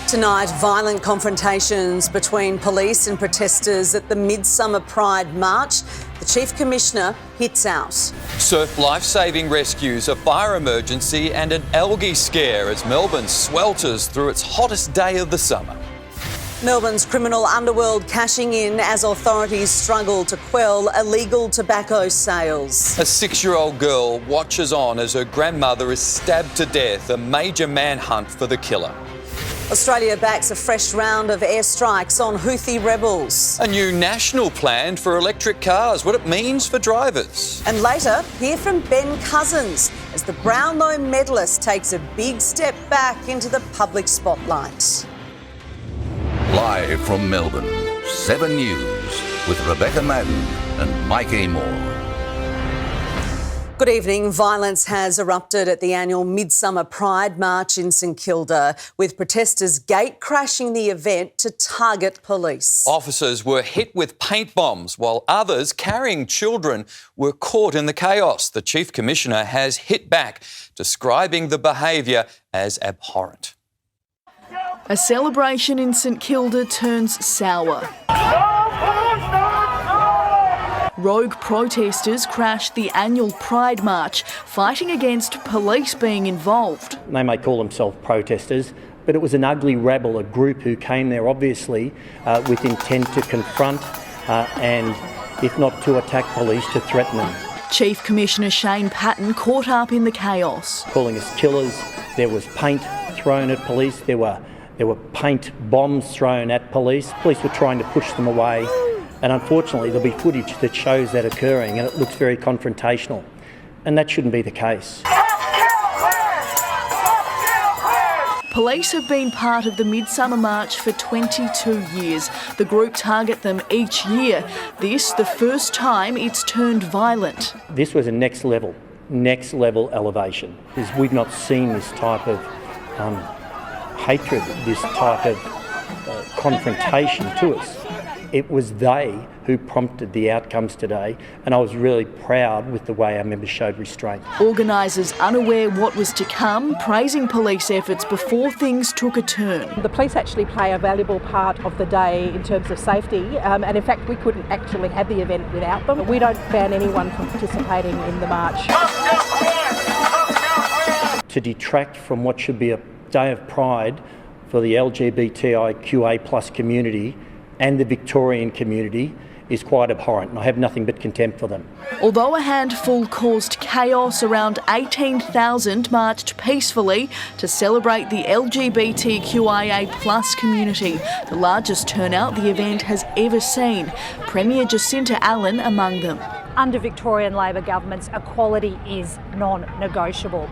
Tonight, violent confrontations between police and protesters at the Midsummer Pride March. The Chief Commissioner hits out. Surf life-saving rescues, a fire emergency and an algae scare as Melbourne swelters through its hottest day of the summer. Melbourne's criminal underworld cashing in as authorities struggle to quell illegal tobacco sales. A 6-year-old girl watches on as her grandmother is stabbed to death, a major manhunt for the killer. Australia backs a fresh round of airstrikes on Houthi rebels. A new national plan for electric cars, what it means for drivers. And later, hear from Ben Cousins as the Brownlow medalist takes a big step back into the public spotlight. Live from Melbourne, 7 News with Rebecca Maddern and Mike Amor. Good evening. Violence has erupted at the annual Midsummer Pride March in St Kilda, with protesters gate crashing the event to target police. Officers were hit with paint bombs, while others carrying children were caught in the chaos. The Chief Commissioner has hit back, describing the behaviour as abhorrent. A celebration in St Kilda turns sour. Rogue protesters crashed the annual Pride March, fighting against police being involved. They may call themselves protesters, but it was an ugly rabble, a group who came there obviously with intent to confront and, if not to attack police, to threaten them. Chief Commissioner Shane Patton caught up in the chaos. Calling us killers, there was paint thrown at police, there were paint bombs thrown at police. Police were trying to push them away. And unfortunately, there'll be footage that shows that occurring, and it looks very confrontational. And that shouldn't be the case. Police have been part of the Midsummer March for 22 years. The group target them each year. This, the first time it's turned violent. This was a next level elevation. We've not seen this type of hatred, this type of confrontation to us. It was they who prompted the outcomes today, and I was really proud with the way our members showed restraint. Organisers unaware what was to come, praising police efforts before things took a turn. The police actually play a valuable part of the day in terms of safety, and in fact we couldn't actually have the event without them. We don't ban anyone from participating in the march. To detract from what should be a day of pride for the LGBTIQA+ community and the Victorian community is quite abhorrent, and I have nothing but contempt for them. Although a handful caused chaos, around 18,000 marched peacefully to celebrate the LGBTQIA+ community, the largest turnout the event has ever seen. Premier Jacinta Allen among them. Under Victorian Labor governments, equality is non-negotiable.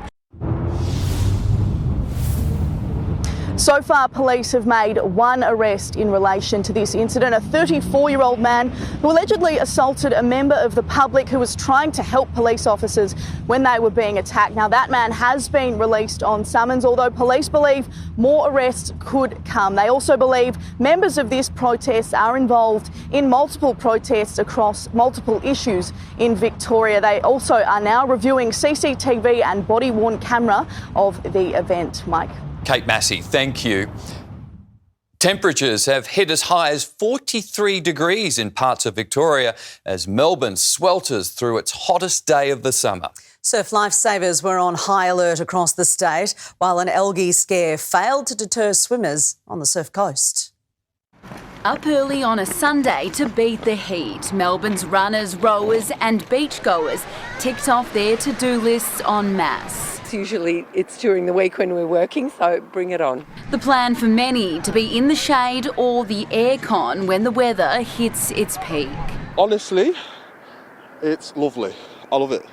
So far, police have made one arrest in relation to this incident, a 34-year-old man who allegedly assaulted a member of the public who was trying to help police officers when they were being attacked. Now, that man has been released on summons, although police believe more arrests could come. They also believe members of this protest are involved in multiple protests across multiple issues in Victoria. They also are now reviewing CCTV and body-worn camera of the event. Mike. Kate Massey, thank you. Temperatures have hit as high as 43 degrees in parts of Victoria as Melbourne swelters through its hottest day of the summer. Surf lifesavers were on high alert across the state, while an algae scare failed to deter swimmers on the Surf Coast. Up early on a Sunday to beat the heat, Melbourne's runners, rowers and beachgoers ticked off their to-do lists en masse. Usually it's during the week when we're working, so bring it on. The plan for many to be in the shade or the aircon when the weather hits its peak. Honestly, it's lovely. I love it.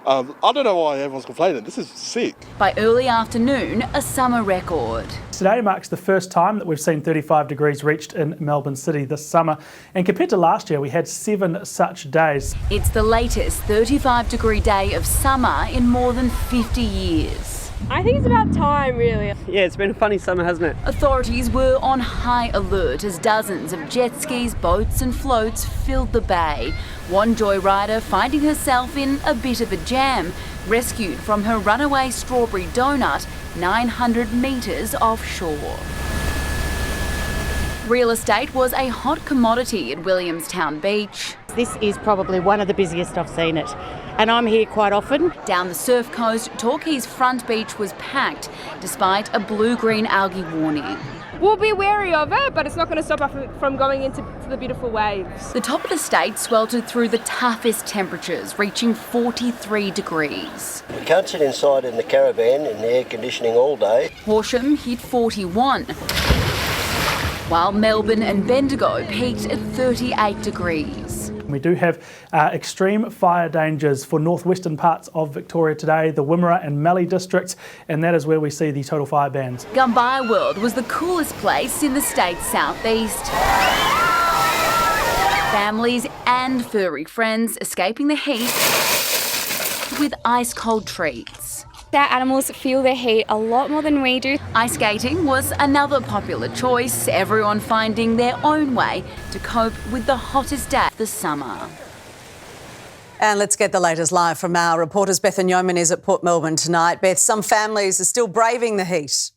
I don't know why everyone's complaining. This is sick. By early afternoon, a summer record. Today marks the first time that we've seen 35 degrees reached in Melbourne City this summer, and compared to last year we had 7 such days. It's the latest 35-degree day of summer in more than 50 years. I think it's about time, really. Yeah, it's been a funny summer, hasn't it? Authorities were on high alert as dozens of jet skis, boats and floats filled the bay. One joyrider finding herself in a bit of a jam, rescued from her runaway strawberry donut 900 metres offshore. Real estate was a hot commodity at Williamstown Beach. This is probably one of the busiest I've seen it, and I'm here quite often. Down the surf coast, Torquay's front beach was packed, despite a blue-green algae warning. We'll be wary of it, but it's not going to stop us from going into the beautiful waves. The top of the state sweltered through the toughest temperatures, reaching 43 degrees. We can't sit inside in the caravan in the air conditioning all day. Horsham hit 41, while Melbourne and Bendigo peaked at 38 degrees. We do have extreme fire dangers for northwestern parts of Victoria today, the Wimmera and Mallee districts, and that is where we see the total fire bans. Gumbaya World was the coolest place in the state's southeast. Families and furry friends escaping the heat with ice-cold treats. Our animals feel the heat a lot more than we do. Ice skating was another popular choice, everyone finding their own way to cope with the hottest day of the summer. And let's get the latest live from our reporters. Beth and Yeoman is at Port Melbourne tonight. Beth, some families are still braving the heat.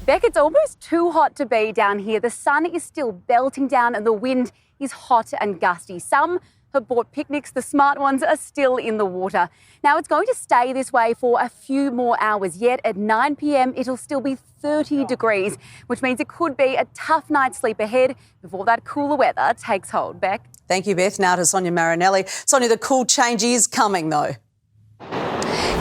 Beck, it's almost too hot to be down here. The sun is still belting down and the wind is hot and gusty. Some have bought picnics. The smart ones are still in the water. Now, it's going to stay this way for a few more hours yet. At 9 p.m, it'll still be 30 degrees, which means it could be a tough night's sleep ahead before that cooler weather takes hold. Beck. Thank you, Beth. Now to Sonia Marinelli. Sonia, the cool change is coming, though.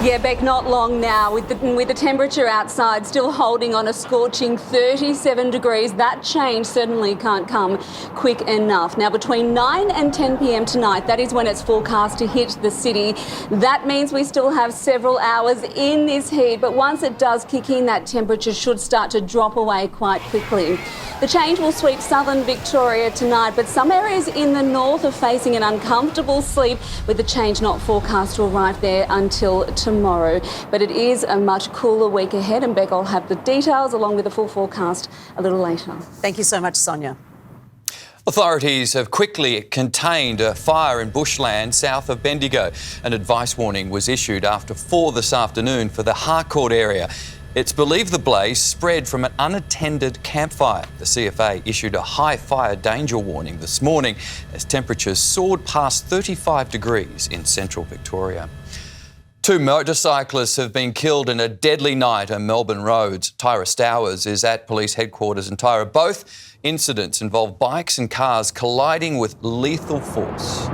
Yeah, Beck, not long now. With the temperature outside still holding on a scorching 37 degrees, that change certainly can't come quick enough. Now, between 9 and 10 p.m. tonight, that is when it's forecast to hit the city. That means we still have several hours in this heat, but once it does kick in, that temperature should start to drop away quite quickly. The change will sweep southern Victoria tonight, but some areas in the north are facing an uncomfortable sleep, with the change not forecast to arrive there until tomorrow. But it is a much cooler week ahead, and Beck, I'll have the details along with the full forecast a little later. Thank you so much, Sonia. Authorities have quickly contained a fire in bushland south of Bendigo. An advice warning was issued after 4 this afternoon for the Harcourt area. It's believed the blaze spread from an unattended campfire. The CFA issued a high fire danger warning this morning as temperatures soared past 35 degrees in central Victoria. 2 motorcyclists have been killed in a deadly night on Melbourne roads. Tyra Stowers is at police headquarters in Tyra. Both incidents involve bikes and cars colliding with lethal force.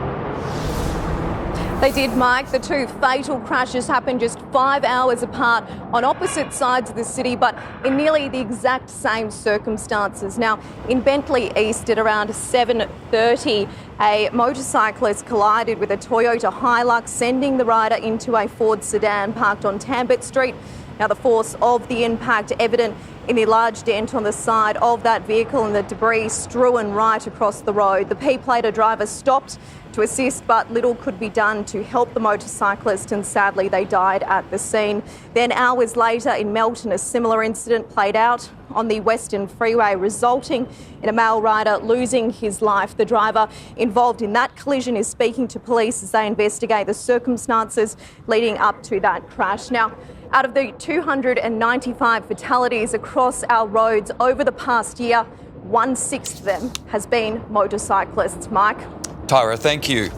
They did, Mike. The 2 fatal crashes happened just 5 hours apart on opposite sides of the city, but in nearly the exact same circumstances. Now, in Bentley East at around 7:30, a motorcyclist collided with a Toyota Hilux, sending the rider into a Ford sedan parked on Tambert Street. Now, the force of the impact evident in the large dent on the side of that vehicle and the debris strewn right across the road. The P-plater driver stopped to assist, but little could be done to help the motorcyclist, and sadly they died at the scene. Then hours later in Melton, a similar incident played out on the Western Freeway, resulting in a male rider losing his life. The driver involved in that collision is speaking to police as they investigate the circumstances leading up to that crash. Now, out of the 295 fatalities across our roads over the past year, 1/6 of them has been motorcyclists. Mike. Tyra, thank you.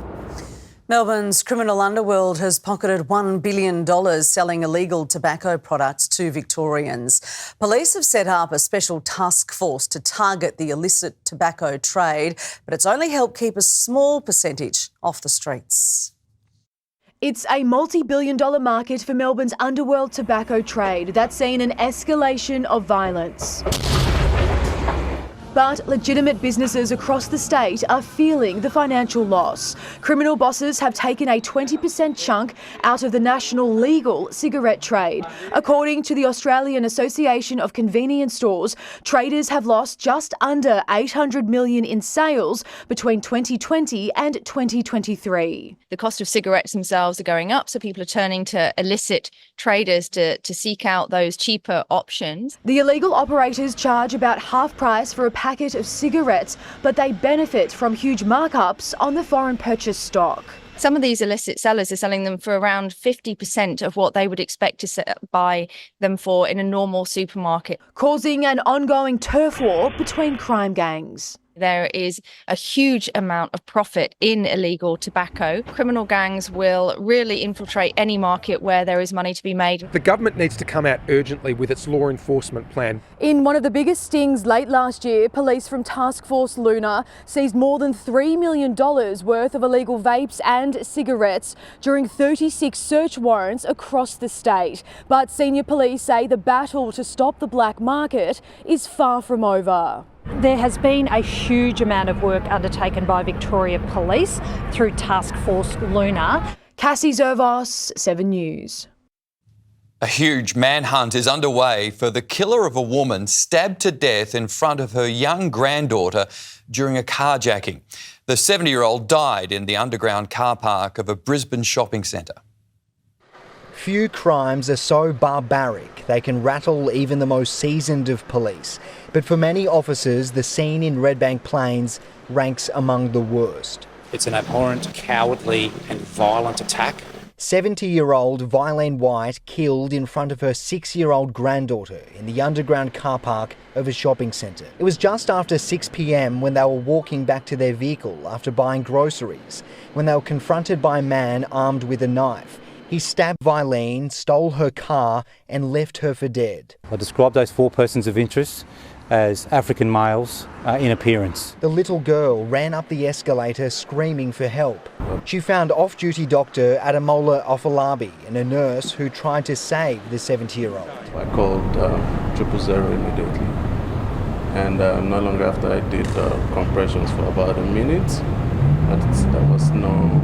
Melbourne's criminal underworld has pocketed $1 billion selling illegal tobacco products to Victorians. Police have set up a special task force to target the illicit tobacco trade, but it's only helped keep a small percentage off the streets. It's a multi-billion-dollar market for Melbourne's underworld tobacco trade that's seen an escalation of violence. But legitimate businesses across the state are feeling the financial loss. Criminal bosses have taken a 20% chunk out of the national legal cigarette trade. According to the Australian Association of Convenience Stores, traders have lost just under $800 million in sales between 2020 and 2023. The cost of cigarettes themselves are going up, so people are turning to illicit traders to seek out those cheaper options. The illegal operators charge about half price for a packet of cigarettes, but they benefit from huge markups on the foreign purchase stock. Some of these illicit sellers are selling them for around 50% of what they would expect to buy them for in a normal supermarket, causing an ongoing turf war between crime gangs. There is a huge amount of profit in illegal tobacco. Criminal gangs will really infiltrate any market where there is money to be made. The government needs to come out urgently with its law enforcement plan. In one of the biggest stings late last year, police from Task Force Luna seized more than $3 million worth of illegal vapes and cigarettes during 36 search warrants across the state. But senior police say the battle to stop the black market is far from over. There has been a huge amount of work undertaken by Victoria Police through Task Force Luna. Cassie Zervos, 7 News. A huge manhunt is underway for the killer of a woman stabbed to death in front of her young granddaughter during a carjacking. The 70-year-old died in the underground car park of a Brisbane shopping centre. Few crimes are so barbaric they can rattle even the most seasoned of police. But for many officers, the scene in Redbank Plains ranks among the worst. It's an abhorrent, cowardly and violent attack. 70-year-old Violaine White killed in front of her 6-year-old granddaughter in the underground car park of a shopping centre. It was just after 6 p.m. when they were walking back to their vehicle after buying groceries, when they were confronted by a man armed with a knife. He stabbed Violaine, stole her car and left her for dead. I described those 4 persons of interest as African males in appearance. The little girl ran up the escalator screaming for help. She found off-duty doctor Adamola Ofalabi and a nurse who tried to save the 70-year-old. I called 000 immediately, and not long after I did compressions for about a minute, but there was no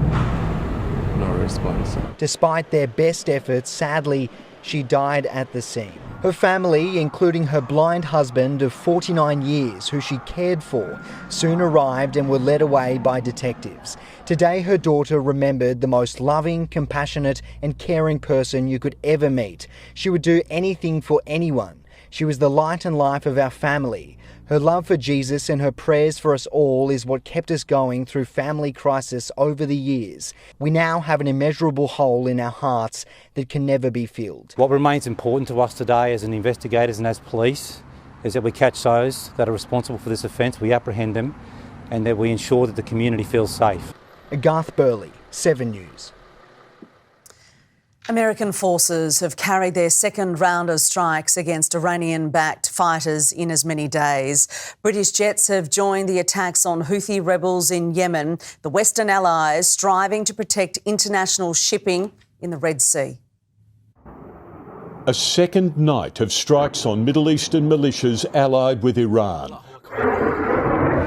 response. Despite their best efforts, sadly, she died at the scene. Her family, including her blind husband of 49 years who she cared for, soon arrived and were led away by detectives. Today, her daughter remembered the most loving, compassionate and caring person you could ever meet. She would do anything for anyone. She was the light and life of our family. Her love for Jesus and her prayers for us all is what kept us going through family crisis over the years. We now have an immeasurable hole in our hearts that can never be filled. What remains important to us today as investigators and as police is that we catch those that are responsible for this offence, we apprehend them, and that we ensure that the community feels safe. Garth Burley, 7 News. American forces have carried their second round of strikes against Iranian-backed fighters in as many days. British jets have joined the attacks on Houthi rebels in Yemen, the Western allies striving to protect international shipping in the Red Sea. A second night of strikes on Middle Eastern militias allied with Iran.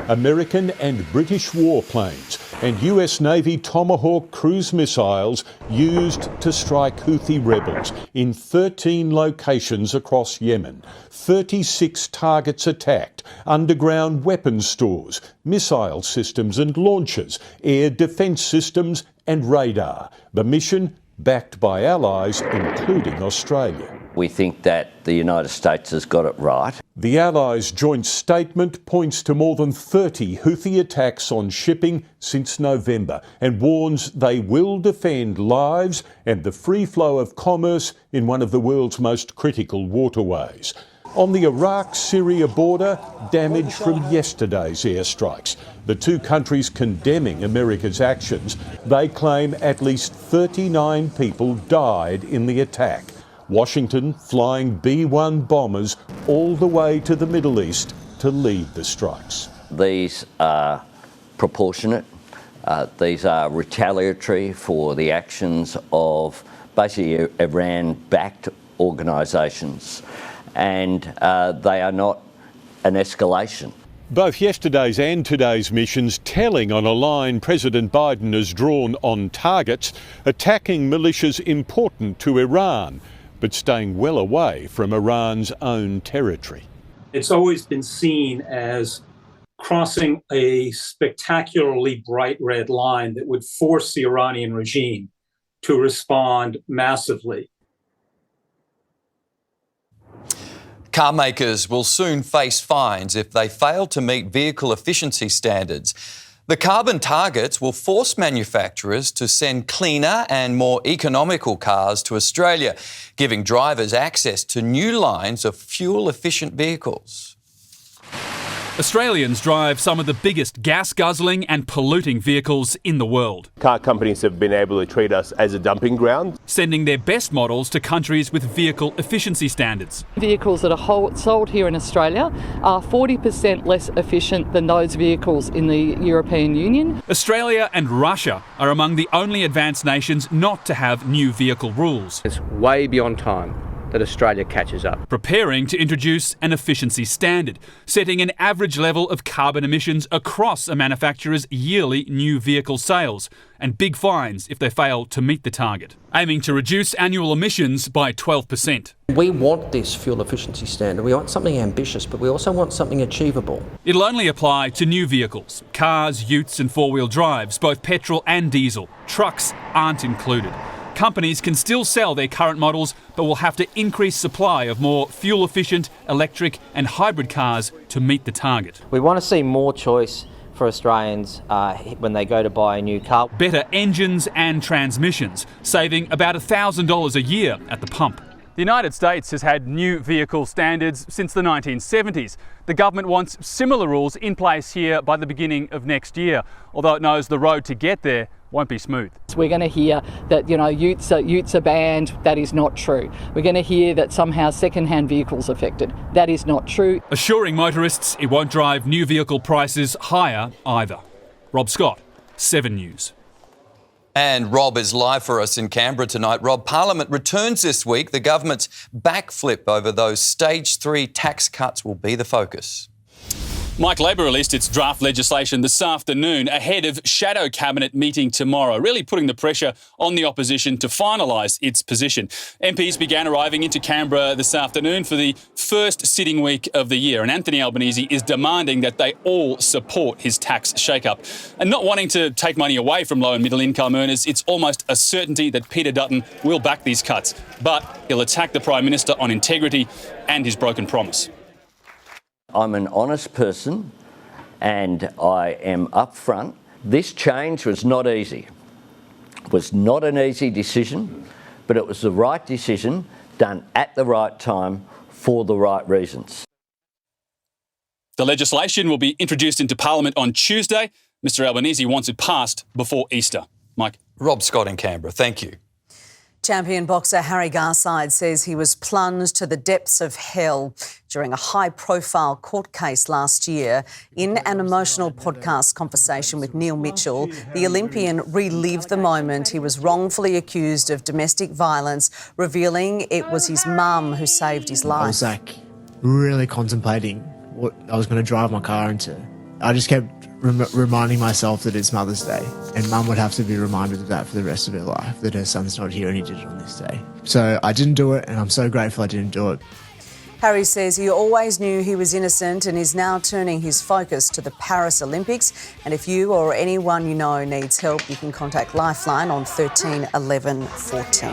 American and British warplanes and US Navy Tomahawk cruise missiles used to strike Houthi rebels in 13 locations across Yemen. 36 targets attacked, underground weapons stores, missile systems and launchers, air defence systems and radar. The mission backed by allies, including Australia. We think that the United States has got it right. The Allies' joint statement points to more than 30 Houthi attacks on shipping since November and warns they will defend lives and the free flow of commerce in one of the world's most critical waterways. On the Iraq-Syria border, damage from yesterday's airstrikes. The two countries condemning America's actions. They claim at least 39 people died in the attack. Washington flying B-1 bombers all the way to the Middle East to lead the strikes. These are proportionate. These are retaliatory for the actions of basically Iran-backed organisations, and they are not an escalation. Both yesterday's and today's missions telling on a line President Biden has drawn on targets, attacking militias important to Iran, but staying well away from Iran's own territory. It's always been seen as crossing a spectacularly bright red line that would force the Iranian regime to respond massively. Car makers will soon face fines if they fail to meet vehicle efficiency standards. The carbon targets will force manufacturers to send cleaner and more economical cars to Australia, giving drivers access to new lines of fuel-efficient vehicles. Australians drive some of the biggest gas-guzzling and polluting vehicles in the world. Car companies have been able to treat us as a dumping ground, sending their best models to countries with vehicle efficiency standards. Vehicles that are sold here in Australia are 40% less efficient than those vehicles in the European Union. Australia and Russia are among the only advanced nations not to have new vehicle rules. It's way beyond time that Australia catches up. Preparing to introduce an efficiency standard, setting an average level of carbon emissions across a manufacturer's yearly new vehicle sales, and big fines if they fail to meet the target, aiming to reduce annual emissions by 12%. We want this fuel efficiency standard. We want something ambitious, but we also want something achievable. It'll only apply to new vehicles, cars, utes and four-wheel drives, both petrol and diesel. Trucks aren't included. Companies can still sell their current models, but will have to increase supply of more fuel-efficient electric and hybrid cars to meet the target. We want to see more choice for Australians when they go to buy a new car. Better engines and transmissions, saving about $1,000 a year at the pump. The United States has had new vehicle standards since the 1970s. The government wants similar rules in place here by the beginning of next year, although it knows the road to get there won't be smooth. We're going to hear that, utes are banned. That is not true. We're going to hear that somehow second-hand vehicles are affected. That is not true. Assuring motorists it won't drive new vehicle prices higher either. Rob Scott, 7 News. And Rob is live for us in Canberra tonight. Rob, Parliament returns this week. The government's backflip over those stage 3 tax cuts will be the focus. Mike, Labor released its draft legislation this afternoon ahead of shadow cabinet meeting tomorrow, really putting the pressure on the opposition to finalise its position. MPs began arriving into Canberra this afternoon for the first sitting week of the year, and Anthony Albanese is demanding that they all support his tax shake-up. And not wanting to take money away from low and middle income earners, it's almost a certainty that Peter Dutton will back these cuts, but he'll attack the Prime Minister on integrity and his broken promise. I'm an honest person and I am upfront. This change was not easy. It was not an easy decision, but it was the right decision done at the right time for the right reasons. The legislation will be introduced into Parliament on Tuesday. Mr Albanese wants it passed before Easter. Mike. Rob Scott in Canberra, thank you. Champion boxer Harry Garside says he was plunged to the depths of hell during a high-profile court case last year. In an emotional podcast conversation with Neil Mitchell, the Olympian relived the moment he was wrongfully accused of domestic violence, revealing it was his mum who saved his life. I was really contemplating what I was going to drive my car into. I just kept reminding myself that it's Mother's Day, and Mum would have to be reminded of that for the rest of her life, that her son's not here and he did it on this day. So I didn't do it, and I'm so grateful I didn't do it. Harry says he always knew he was innocent and is now turning his focus to the Paris Olympics. And if you or anyone you know needs help, you can contact Lifeline on 13 11 14.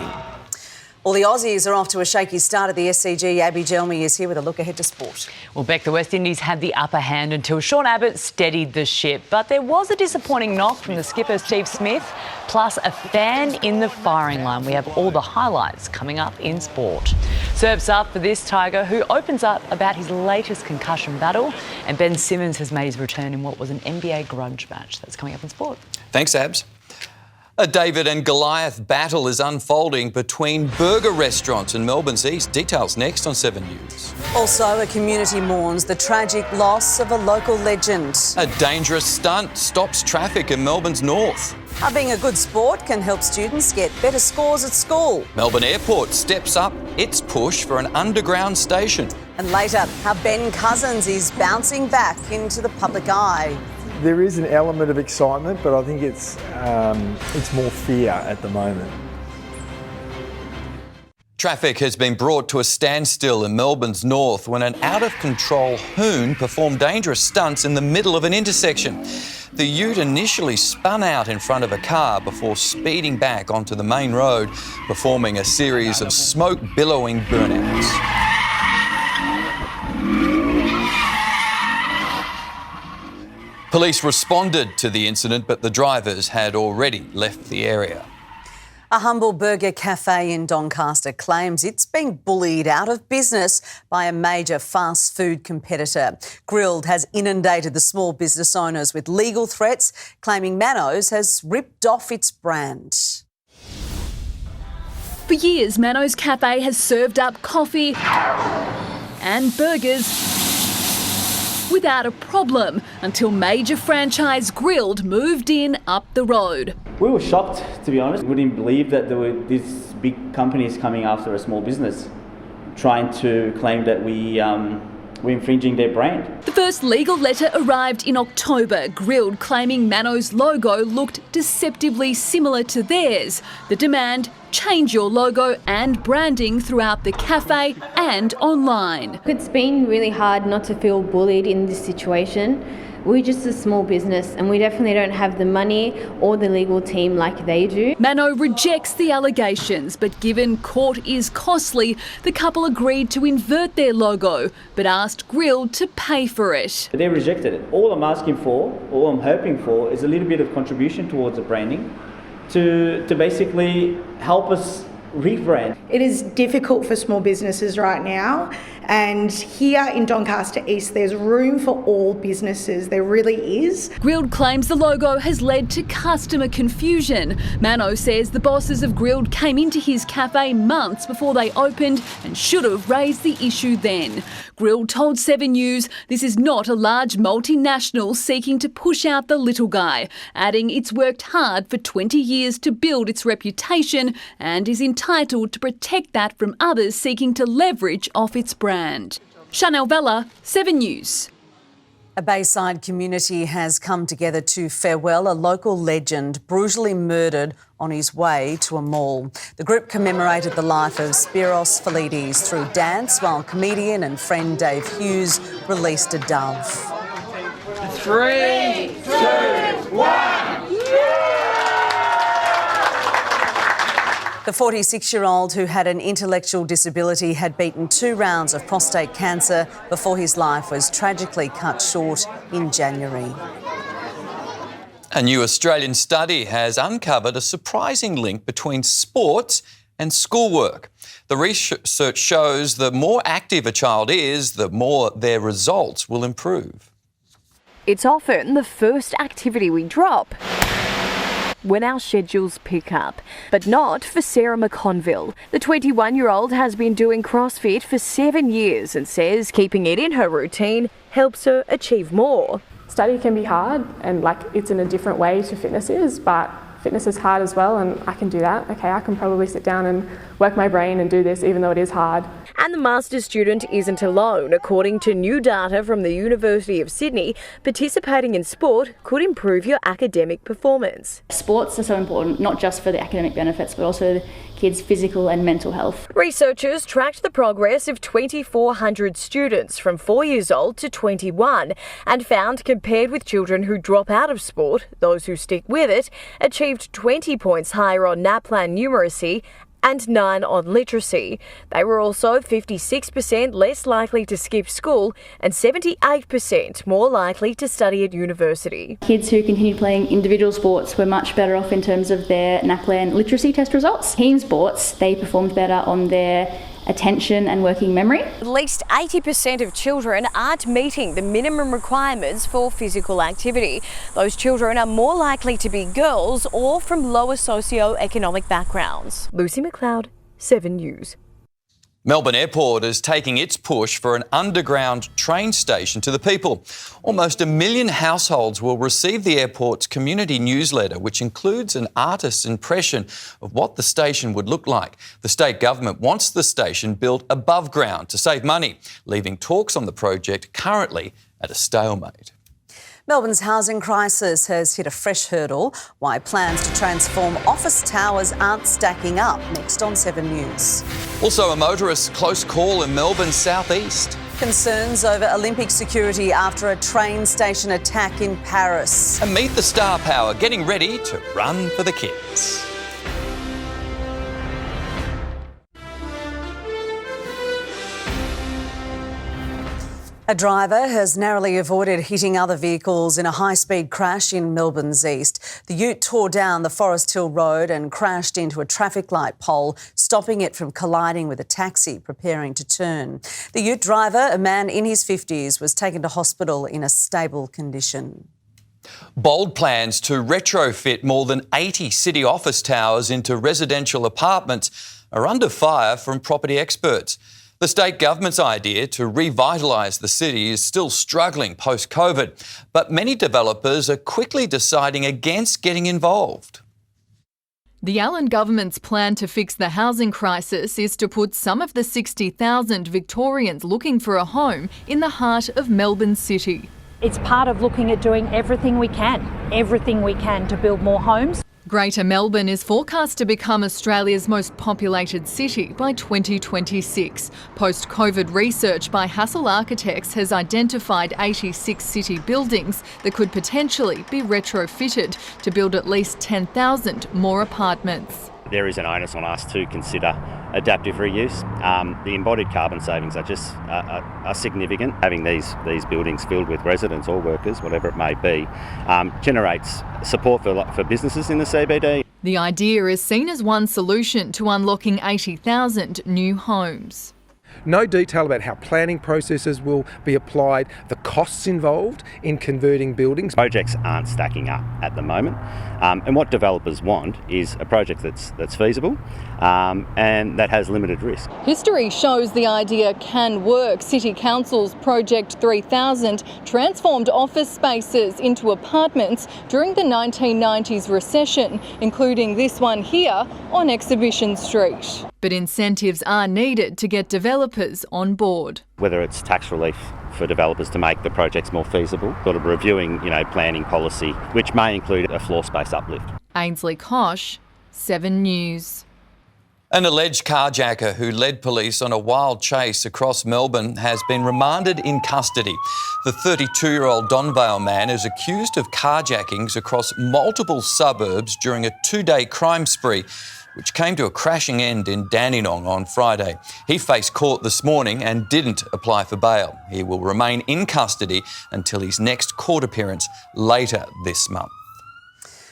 Well, the Aussies are off to a shaky start at the SCG. Abbey Gelmi is here with a look ahead to sport. Well, Beck, the West Indies had the upper hand until Sean Abbott steadied the ship. But there was a disappointing knock from the skipper, Steve Smith, plus a fan in the firing line. We have all the highlights coming up in sport. Serves up for this Tiger, who opens up about his latest concussion battle. And Ben Simmons has made his return in what was an NBA grudge match. That's coming up in sport. Thanks, Abs. A David and Goliath battle is unfolding between burger restaurants in Melbourne's east. Details next on 7 News. Also, a community mourns the tragic loss of a local legend. A dangerous stunt stops traffic in Melbourne's north. How being a good sport can help students get better scores at school. Melbourne Airport steps up its push for an underground station. And later, how Ben Cousins is bouncing back into the public eye. There is an element of excitement, but I think it's more fear at the moment. Traffic has been brought to a standstill in Melbourne's north when an out-of-control hoon performed dangerous stunts in the middle of an intersection. The ute initially spun out in front of a car before speeding back onto the main road, performing a series of smoke-billowing burnouts. Police responded to the incident, but the drivers had already left the area. A humble burger cafe in Doncaster claims it's being bullied out of business by a major fast food competitor. Grilled has inundated the small business owners with legal threats, claiming Mano's has ripped off its brand. For years, Mano's Cafe has served up coffee and burgers without a problem until major franchise Grilled moved in up the road. We were shocked, to be honest. We didn't believe that there were these big companies coming after a small business, trying to claim that we're infringing their brand. The first legal letter arrived in October, Grilled claiming Mano's logo looked deceptively similar to theirs. The demand: change your logo and branding throughout the cafe and online. It's been really hard not to feel bullied in this situation. We're just a small business and we definitely don't have the money or the legal team like they do. Mano rejects the allegations, but given court is costly, the couple agreed to invert their logo, but asked Grilled to pay for it. They rejected it. All I'm asking for, all I'm hoping for, is a little bit of contribution towards the branding to basically help us rebrand. It is difficult for small businesses right now, and here in Doncaster East there's room for all businesses, there really is. Grilled claims the logo has led to customer confusion. Mano says the bosses of Grilled came into his cafe months before they opened and should have raised the issue then. Grilled told 7 News this is not a large multinational seeking to push out the little guy, adding it's worked hard for 20 years to build its reputation and is entitled to protect that from others seeking to leverage off its brand. Chanel Vella, 7 News. A Bayside community has come together to farewell a local legend brutally murdered on his way to a mall. The group commemorated the life of Spiros Philides through dance, while comedian and friend Dave Hughes released a dove. 3, 2, 1. The 46-year-old who had an intellectual disability had beaten 2 rounds of prostate cancer before his life was tragically cut short in January. A new Australian study has uncovered a surprising link between sports and schoolwork. The research shows the more active a child is, the more their results will improve. It's often the first activity we drop when our schedules pick up, but not for Sarah McConville. The 21-year-old has been doing CrossFit for 7 years and says keeping it in her routine helps her achieve more. Study can be hard and it's in a different way to fitness is, but fitness is hard as well and I can do that. Okay, I can probably sit down and work my brain and do this even though it is hard. And the master's student isn't alone. According to new data from the University of Sydney, participating in sport could improve your academic performance. Sports are so important, not just for the academic benefits, but also the kids' physical and mental health. Researchers tracked the progress of 2,400 students from 4 years old to 21 and found compared with children who drop out of sport, those who stick with it achieved 20 points higher on NAPLAN numeracy and 9 on literacy. They were also 56% less likely to skip school and 78% more likely to study at university. Kids who continued playing individual sports were much better off in terms of their NAPLAN literacy test results. Team sports, they performed better on their attention and working memory. At least 80% of children aren't meeting the minimum requirements for physical activity. Those children are more likely to be girls or from lower socio-economic backgrounds. Lucy McLeod, 7 News. Melbourne Airport is taking its push for an underground train station to the people. Almost 1 million households will receive the airport's community newsletter, which includes an artist's impression of what the station would look like. The state government wants the station built above ground to save money, leaving talks on the project currently at a stalemate. Melbourne's housing crisis has hit a fresh hurdle. Why plans to transform office towers aren't stacking up. Next on 7 News. Also, a motorist's close call in Melbourne's southeast. Concerns over Olympic security after a train station attack in Paris. And meet the star power getting ready to run for the kids. A driver has narrowly avoided hitting other vehicles in a high-speed crash in Melbourne's east. The ute tore down the Forest Hill Road and crashed into a traffic light pole, stopping it from colliding with a taxi preparing to turn. The ute driver, a man in his 50s, was taken to hospital in a stable condition. Bold plans to retrofit more than 80 city office towers into residential apartments are under fire from property experts. The state government's idea to revitalise the city is still struggling post-COVID, but many developers are quickly deciding against getting involved. The Allen government's plan to fix the housing crisis is to put some of the 60,000 Victorians looking for a home in the heart of Melbourne City. It's part of looking at doing everything we can to build more homes. Greater Melbourne is forecast to become Australia's most populated city by 2026. Post-COVID research by Hassel Architects has identified 86 city buildings that could potentially be retrofitted to build at least 10,000 more apartments. There is an onus on us to consider adaptive reuse. The embodied carbon savings are significant. Having these buildings filled with residents or workers, whatever it may be, generates support for businesses in the CBD. The idea is seen as one solution to unlocking 80,000 new homes. No detail about how planning processes will be applied, the costs involved in converting buildings. Projects aren't stacking up at the moment, and what developers want is a project that's feasible and that has limited risk. History shows the idea can work. City Council's Project 3000 transformed office spaces into apartments during the 1990s recession, including this one here on Exhibition Street. But incentives are needed to get developers on board. Whether it's tax relief for developers to make the projects more feasible, sort of reviewing, planning policy, which may include a floor space uplift. Ainsley Kosh, 7 News. An alleged carjacker who led police on a wild chase across Melbourne has been remanded in custody. The 32-year-old Donvale man is accused of carjackings across multiple suburbs during a 2-day crime spree, which came to a crashing end in Dandenong on Friday. He faced court this morning and didn't apply for bail. He will remain in custody until his next court appearance later this month.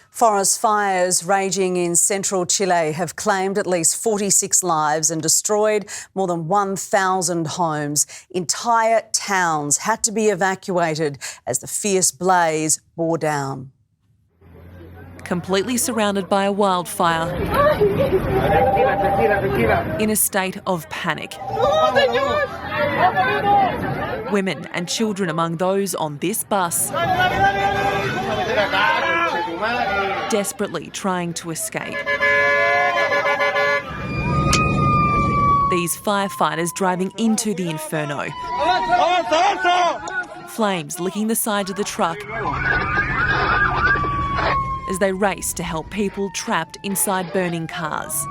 Forest fires raging in central Chile have claimed at least 46 lives and destroyed more than 1,000 homes. Entire towns had to be evacuated as the fierce blaze bore down. Completely surrounded by a wildfire, in a state of panic. Women and children among those on this bus, desperately trying to escape. These firefighters driving into the inferno. Flames licking the sides of the truck as they race to help people trapped inside burning cars.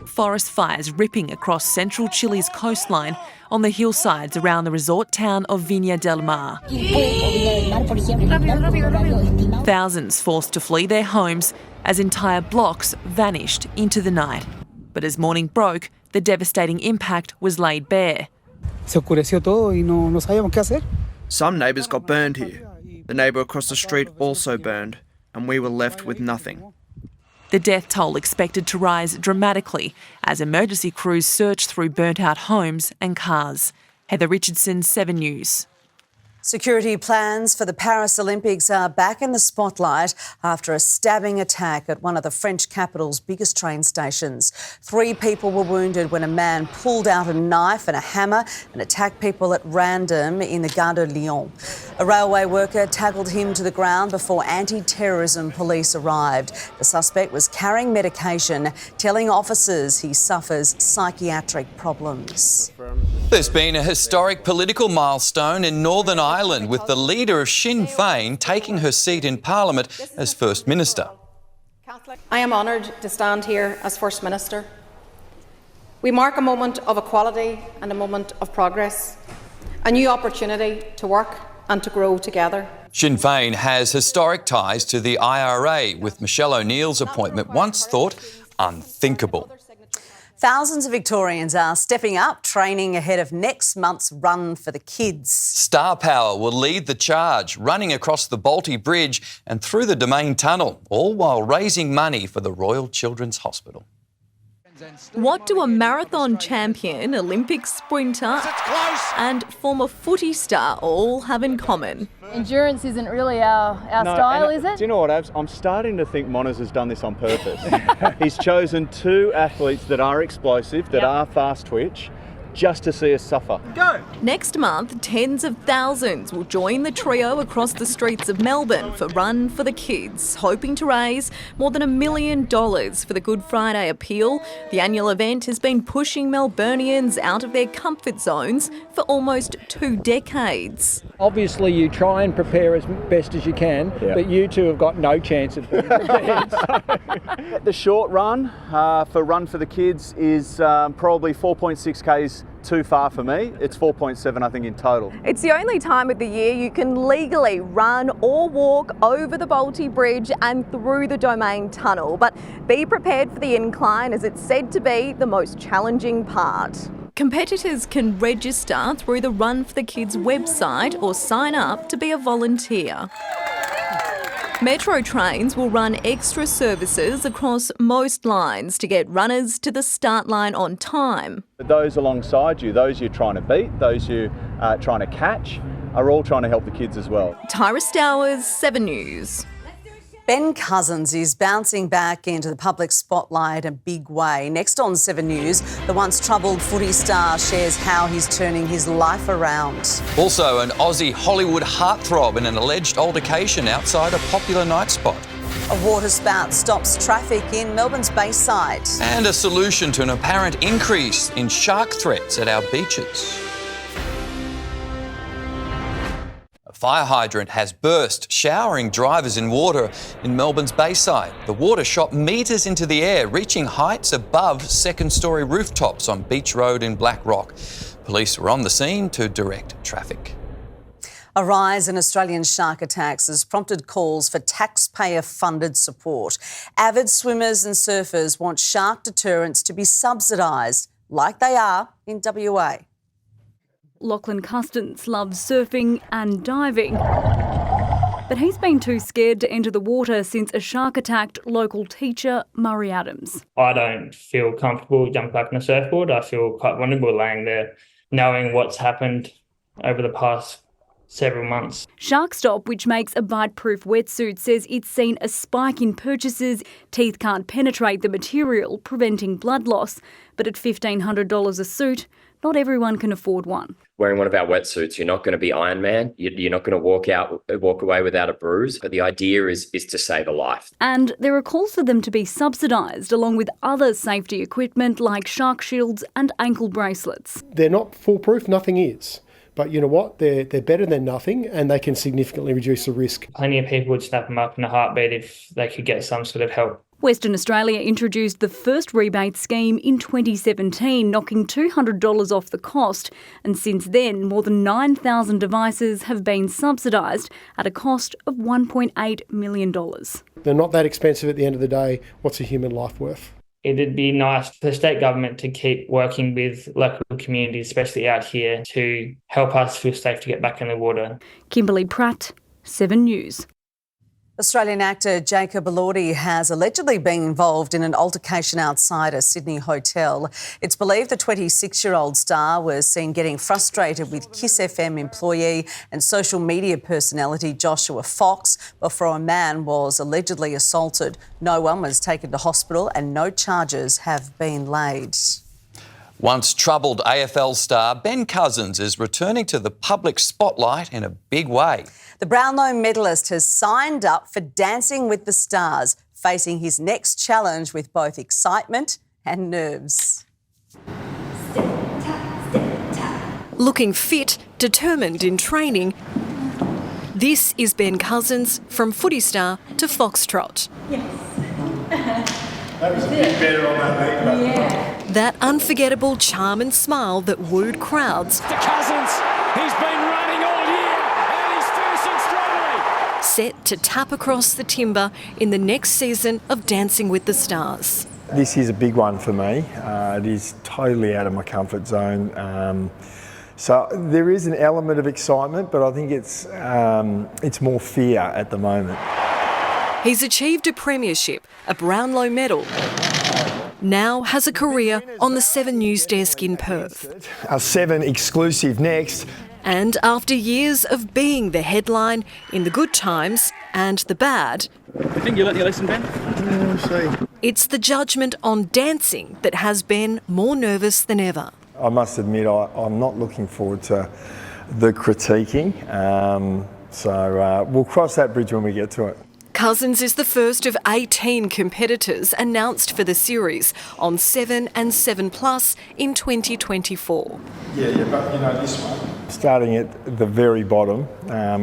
Forest fires ripping across central Chile's coastline on the hillsides around the resort town of Viña del Mar. Thousands forced to flee their homes as entire blocks vanished into the night. But as morning broke, the devastating impact was laid bare. Some neighbours got burned here. The neighbour across the street also burned, and we were left with nothing. The death toll expected to rise dramatically as emergency crews search through burnt-out homes and cars. Heather Richardson, 7 News. Security plans for the Paris Olympics are back in the spotlight after a stabbing attack at one of the French capital's biggest train stations. 3 people were wounded when a man pulled out a knife and a hammer and attacked people at random in the Gare de Lyon. A railway worker tackled him to the ground before anti-terrorism police arrived. The suspect was carrying medication, telling officers he suffers psychiatric problems. There's been a historic political milestone in Northern Ireland with the leader of Sinn Féin taking her seat in Parliament as First Minister. I am honoured to stand here as First Minister. We mark a moment of equality and a moment of progress, a new opportunity to work and to grow together. Sinn Féin has historic ties to the IRA, with Michelle O'Neill's appointment once thought unthinkable. Thousands of Victorians are stepping up, training ahead of next month's Run for the Kids. Star Power will lead the charge, running across the Balti Bridge and through the Domain Tunnel, all while raising money for the Royal Children's Hospital. What do a marathon champion, Olympic sprinter and former footy star all have in common? Endurance isn't really our style, is it? Do you know what, Abs? I'm starting to think Monas has done this on purpose. He's chosen two athletes that are explosive, that are fast twitch, just to see us suffer. Go! Next month, tens of thousands will join the trio across the streets of Melbourne for Run for the Kids, hoping to raise more than $1 million for the Good Friday appeal. The annual event has been pushing Melburnians out of their comfort zones for almost 2 decades. Obviously, you try and prepare as best as you can, but you two have got no chance of being prepared. The short run for Run for the Kids is probably 4.6 k's too far for me. It's 4.7, I think, in total. It's the only time of the year you can legally run or walk over the Balti Bridge and through the Domain Tunnel, but be prepared for the incline, as it's said to be the most challenging part. Competitors can register through the Run for the Kids website or sign up to be a volunteer. Metro trains will run extra services across most lines to get runners to the start line on time. Those alongside you, those you're trying to beat, those you're trying to catch, are all trying to help the kids as well. Tyra Stowers, 7 News. Ben Cousins is bouncing back into the public spotlight a big way. Next on 7 News, the once troubled footy star shares how he's turning his life around. Also, an Aussie Hollywood heartthrob in an alleged altercation outside a popular night spot. A water spout stops traffic in Melbourne's Bayside. And a solution to an apparent increase in shark threats at our beaches. Fire hydrant has burst, showering drivers in water in Melbourne's Bayside. The water shot metres into the air, reaching heights above second-storey rooftops on Beach Road in Black Rock. Police were on the scene to direct traffic. A rise in Australian shark attacks has prompted calls for taxpayer-funded support. Avid swimmers and surfers want shark deterrents to be subsidised, like they are in WA. Lachlan Custance loves surfing and diving, but he's been too scared to enter the water since a shark attacked local teacher Murray Adams. I don't feel comfortable jumping back on a surfboard. I feel quite vulnerable laying there, knowing what's happened over the past several months. SharkStop, which makes a bite-proof wetsuit, says it's seen a spike in purchases. Teeth can't penetrate the material, preventing blood loss. But at $1,500 a suit, not everyone can afford one. Wearing one of our wetsuits, you're not going to be Iron Man. You're not going to walk away without a bruise. But the idea is to save a life. And there are calls for them to be subsidised, along with other safety equipment like shark shields and ankle bracelets. They're not foolproof, nothing is. But you know what? They're better than nothing, and they can significantly reduce the risk. Plenty of people would snap them up in a heartbeat if they could get some sort of help. Western Australia introduced the first rebate scheme in 2017, knocking $200 off the cost. And since then, more than 9,000 devices have been subsidised at a cost of $1.8 million. They're not that expensive at the end of the day. What's a human life worth? It'd be nice for the state government to keep working with local communities, especially out here, to help us feel safe to get back in the water. Kimberly Pratt, 7 News. Australian actor Jacob Elordi has allegedly been involved in an altercation outside a Sydney hotel. It's believed the 26-year-old star was seen getting frustrated with Kiss FM employee and social media personality Joshua Fox before a man was allegedly assaulted. No one was taken to hospital and no charges have been laid. Once troubled AFL star Ben Cousins is returning to the public spotlight in a big way. The Brownlow medalist has signed up for Dancing with the Stars, facing his next challenge with both excitement and nerves. Looking fit, determined in training, this is Ben Cousins from footy star to foxtrot. That was a bit better on that leg. Yeah. That unforgettable charm and smile that wooed crowds. To Cousins, he's been running all year and he's finishing strongly. Set to tap across the timber in the next season of Dancing with the Stars. This is a big one for me. It is totally out of my comfort zone. So there is an element of excitement, but I think it's more fear at the moment. He's achieved a premiership, a Brownlow medal. Now has a career on the 7 News desk in Perth. A 7 exclusive next. And after years of being the headline in the good times and the bad, You think you learnt your lesson, Ben? it's the judgment on dancing that has Ben more nervous than ever. I must admit, I'm not looking forward to the critiquing. So we'll cross that bridge when we get to it. Cousins is the first of 18 competitors announced for the series on 7 and 7 Plus in 2024. Yeah, but this one. Starting at the very bottom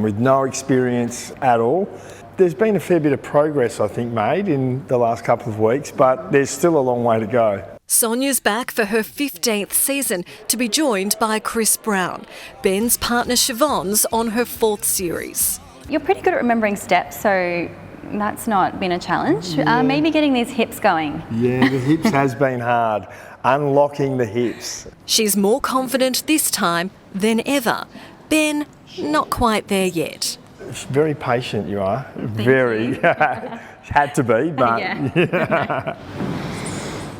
with no experience at all. There's been a fair bit of progress, I think, made in the last couple of weeks, but there's still a long way to go. Sonia's back for her 15th season to be joined by Chris Brown. Ben's partner Siobhan's on her 4th series. You're pretty good at remembering steps, so that's not been a challenge. Yeah. Maybe getting these hips going. Yeah, the hips has been hard. Unlocking the hips. She's more confident this time than ever. Ben, not quite there yet. Very patient you are. Very. Had to be, but... Yeah.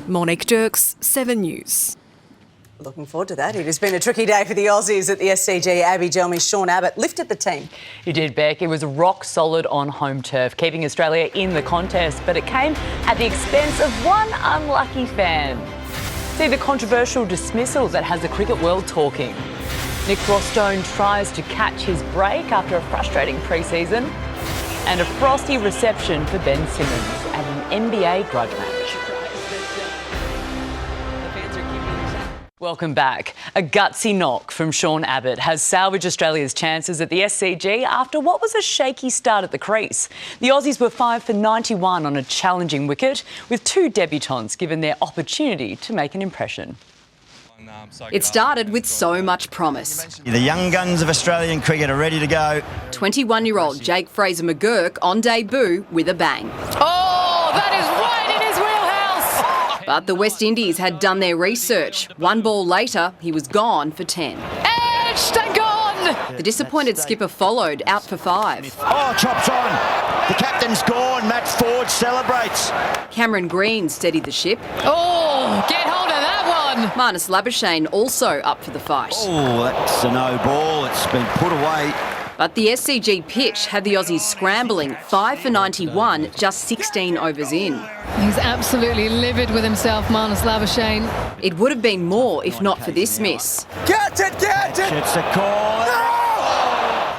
Monique Dirks, 7 News. Looking forward to that. It has been a tricky day for the Aussies at the SCG. Abbey, Gelmi, Sean Abbott lifted the team. He did, Beck. It was rock solid on home turf, keeping Australia in the contest, but it came at the expense of one unlucky fan. See the controversial dismissal that has the cricket world talking. Nick Rostone tries to catch his break after a frustrating pre-season, and a frosty reception for Ben Simmons at an NBA grudge match. Welcome back. A gutsy knock from Sean Abbott has salvaged Australia's chances at the SCG after what was a shaky start at the crease. The Aussies were 5 for 91 on a challenging wicket, with 2 debutants given their opportunity to make an impression. It started with so much promise. The young guns of Australian cricket are ready to go. 21-year-old Jake Fraser-McGurk on debut with a bang. Oh, that is right in his wheelhouse! But the West Indies had done their research. 1 ball later, he was gone for 10. Edged and gone! The disappointed skipper followed, out for 5. Oh, chops on. The captain's gone. Matt Ford celebrates. Cameron Green steadied the ship. Oh, get hold of that one! Marnus Labuschagne also up for the fight. Oh, that's a no ball. It's been put away. But the SCG pitch had the Aussies scrambling, 5 for 91, just 16 overs in. He's absolutely livid with himself, Marnus Labuschagne. It would have been more if not for this miss. Get it! It's a call.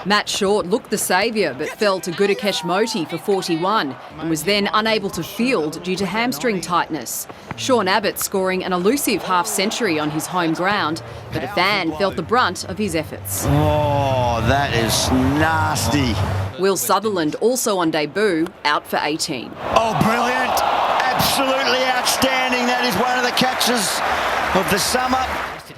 Matt Short looked the saviour but fell to Gudakesh Moti for 41 and was then unable to field due to hamstring tightness. Sean Abbott scoring an elusive half-century on his home ground, but a fan felt the brunt of his efforts. Oh, that is nasty. Will Sutherland also on debut, out for 18. Oh, brilliant. Absolutely outstanding. That is one of the catches of the summer.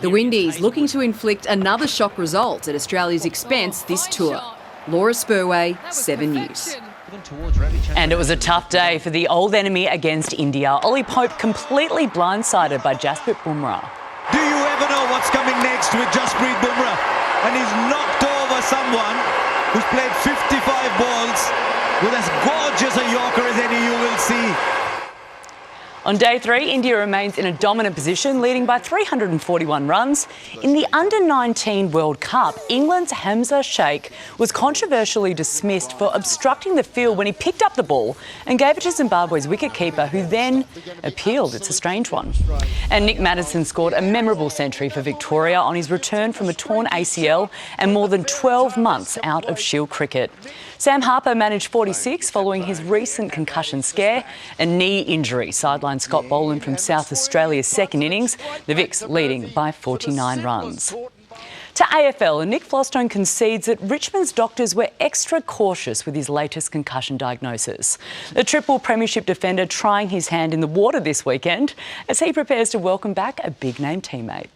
The Windies looking to inflict another shock result at Australia's expense this tour. Laura Spurway, 7 News. And it was a tough day for the old enemy against India. Ollie Pope completely blindsided by Jasprit Bumrah. Do you ever know what's coming next with Jasprit Bumrah? And he's knocked over someone who's played 55 balls with as gorgeous a Yorker as any you will see. On day 3, India remains in a dominant position, leading by 341 runs. In the Under-19 World Cup, England's Hamza Sheikh was controversially dismissed for obstructing the field when he picked up the ball and gave it to Zimbabwe's wicketkeeper, who then appealed. It's a strange one. And Nick Maddern scored a memorable century for Victoria on his return from a torn ACL and more than 12 months out of Shield cricket. Sam Harper managed 46 following his recent concussion scare. A knee injury sidelined Scott Boland from South Australia's second innings, the Vics leading by 49 runs. To AFL, and Nick Flostone concedes that Richmond's doctors were extra cautious with his latest concussion diagnosis. The triple premiership defender trying his hand in the water this weekend as he prepares to welcome back a big-name teammate.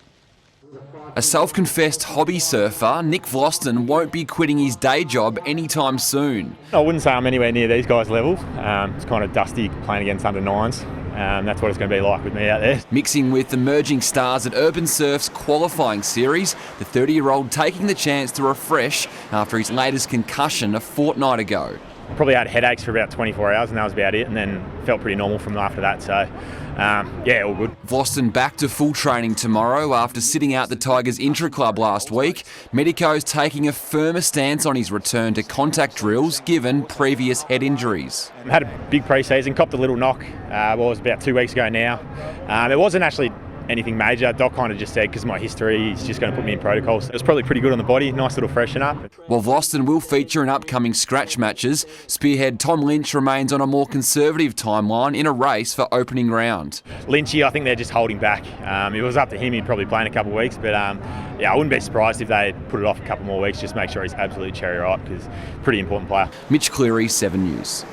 A self-confessed hobby surfer, Nick Flostone won't be quitting his day job anytime soon. I wouldn't say I'm anywhere near these guys' levels. It's kind of dusty playing against under-9s. That's what it's going to be like with me out there. Mixing with emerging stars at Urban Surf's qualifying series, the 30-year-old taking the chance to refresh after his latest concussion a fortnight ago. Probably had headaches for about 24 hours and that was about it, and then felt pretty normal from after that, so yeah, all good. Vlosten back to full training tomorrow after sitting out the Tigers intra-club last week. Medico's taking a firmer stance on his return to contact drills given previous head injuries. Had a big pre-season, copped a little knock, it was about 2 weeks ago now. It wasn't actually anything major. Doc kind of just said, because of my history, he's just going to put me in protocols. It was probably pretty good on the body, nice little freshen up. While Vlosten will feature in upcoming scratch matches, spearhead Tom Lynch remains on a more conservative timeline in a race for opening round. Lynchy, I think they're just holding back. If it was up to him, he'd probably play in a couple of weeks, but yeah, I wouldn't be surprised if they put it off a couple more weeks, just make sure he's absolutely cherry ripe, because pretty important player. Mitch Cleary, 7 News.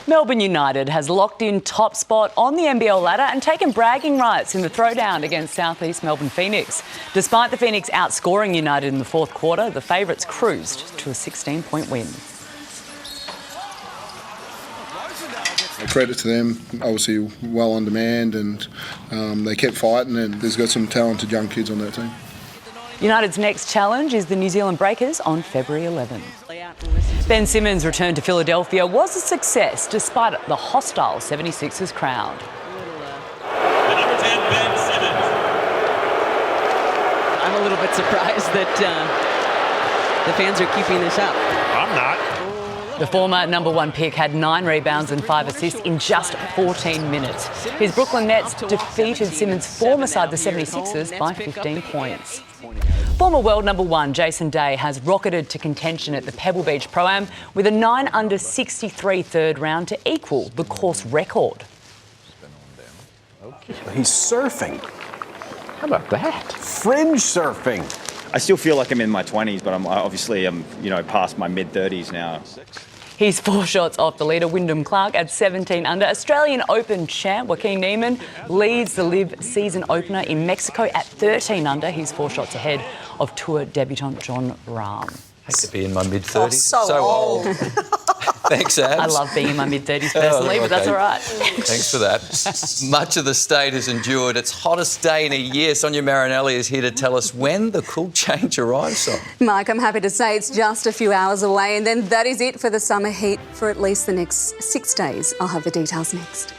Melbourne United has locked in top spot on the NBL ladder and taken bragging rights in the throwdown against South East Melbourne Phoenix. Despite the Phoenix outscoring United in the fourth quarter, the favourites cruised to a 16-point win. Credit to them, obviously well on demand, and they kept fighting, and there's got some talented young kids on that team. United's next challenge is the New Zealand Breakers on February 11. Ben Simmons' return to Philadelphia was a success despite the hostile 76ers crowd. The number 10, Ben Simmons. I'm a little bit surprised that the fans are keeping this up. I'm not. The former number 1 pick had 9 rebounds and 5 assists in just 14 minutes. His Brooklyn Nets defeated Simmons' former side, the 76ers, by 15 points. Former world number 1 Jason Day has rocketed to contention at the Pebble Beach Pro-Am with a 9 under 63 third round to equal the course record. He's surfing. How about that? Fringe surfing. I still feel like I'm in my 20s, but I'm past my mid-30s now. He's 4 shots off the leader, Wyndham Clark, at 17 under. Australian Open champ Joaquin Niemann leads the LIV season opener in Mexico at 13 under. He's 4 shots ahead of Tour debutant Jon Rahm. I hate to be in my mid-30s. So old. Thanks, Abs. I love being in my mid-30s personally, but that's all right. Thanks for that. Much of the state has endured its hottest day in a year. Sonia Marinelli is here to tell us when the cool change arrives, Son. Mike, I'm happy to say it's just a few hours away, and then that is it for the summer heat for at least the next 6 days. I'll have the details next.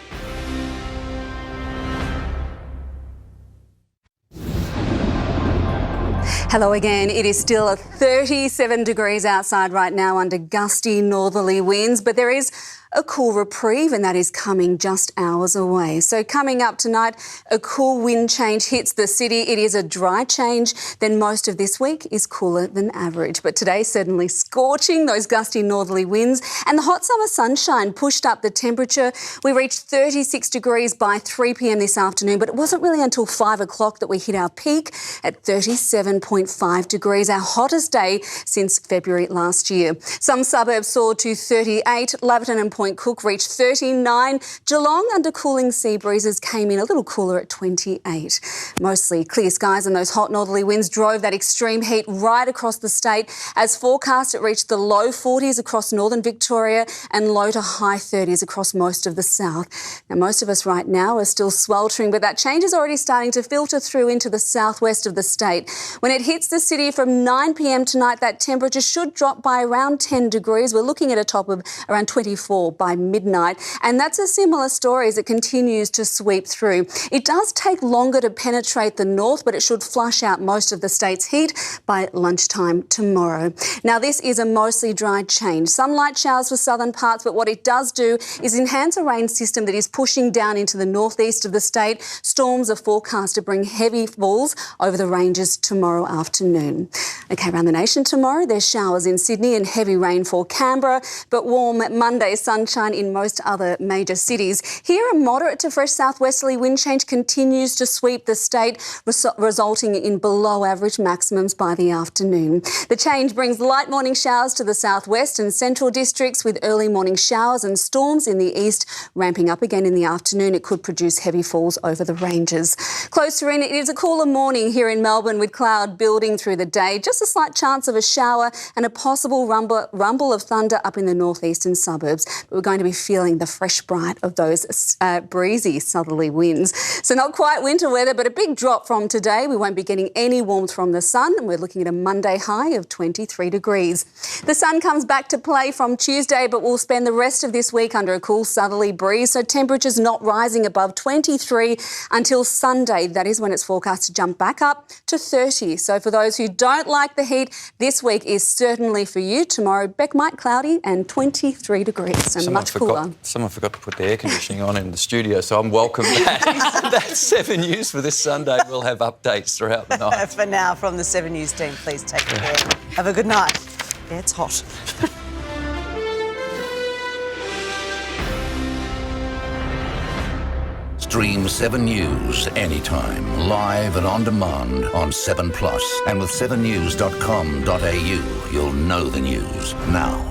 Hello again. It is still 37 degrees outside right now under gusty northerly winds, but there is a cool reprieve, and that is coming just hours away. So coming up tonight, a cool wind change hits the city. It is a dry change. Then most of this week is cooler than average. But today, certainly scorching, those gusty northerly winds, and the hot summer sunshine pushed up the temperature. We reached 36 degrees by 3 p.m. this afternoon, but it wasn't really until 5 o'clock that we hit our peak at 37.5 degrees, our hottest day since February last year. Some suburbs soared to 38, Laverton and Point Cook reached 39. Geelong, under cooling sea breezes, came in a little cooler at 28. Mostly clear skies and those hot northerly winds drove that extreme heat right across the state. As forecast, it reached the low 40s across northern Victoria and low to high 30s across most of the south. Now, most of us right now are still sweltering, but that change is already starting to filter through into the southwest of the state. When it hits the city from 9 p.m. tonight, that temperature should drop by around 10 degrees. We're looking at a top of around 24 by midnight, and that's a similar story as it continues to sweep through. It does take longer to penetrate the north, but it should flush out most of the state's heat by lunchtime tomorrow. Now, this is a mostly dry change. Some light showers for southern parts, but what it does do is enhance a rain system that is pushing down into the northeast of the state. Storms are forecast to bring heavy falls over the ranges tomorrow afternoon. OK, around the nation tomorrow, there's showers in Sydney and heavy rain for Canberra, but warm Monday sunshine in most other major cities. Here, a moderate to fresh southwesterly wind change continues to sweep the state, resulting in below average maximums by the afternoon. The change brings light morning showers to the southwest and central districts, with early morning showers and storms in the east. Ramping up again in the afternoon, it could produce heavy falls over the ranges. Closer in, it is a cooler morning here in Melbourne, with cloud building through the day. Just just a slight chance of a shower and a possible rumble of thunder up in the northeastern suburbs. But we're going to be feeling the fresh bite of those breezy southerly winds. So not quite winter weather, but a big drop from today. We won't be getting any warmth from the sun, and we're looking at a Monday high of 23 degrees. The sun comes back to play from Tuesday, but we'll spend the rest of this week under a cool southerly breeze, so temperatures not rising above 23 until Sunday. That is when it's forecast to jump back up to 30. So for those who don't like the heat, this week is certainly for you. Tomorrow, Beck might cloudy and 23 degrees and much cooler. Someone forgot to put the air conditioning on in the studio, so I'm welcome back. That's 7 News for this Sunday. We'll have updates throughout the night. For now, from the 7 News team, please take care. Have a good night. Yeah, it's hot. Stream 7 News anytime, live and on demand on 7plus. And with 7news.com.au, you'll know the news now.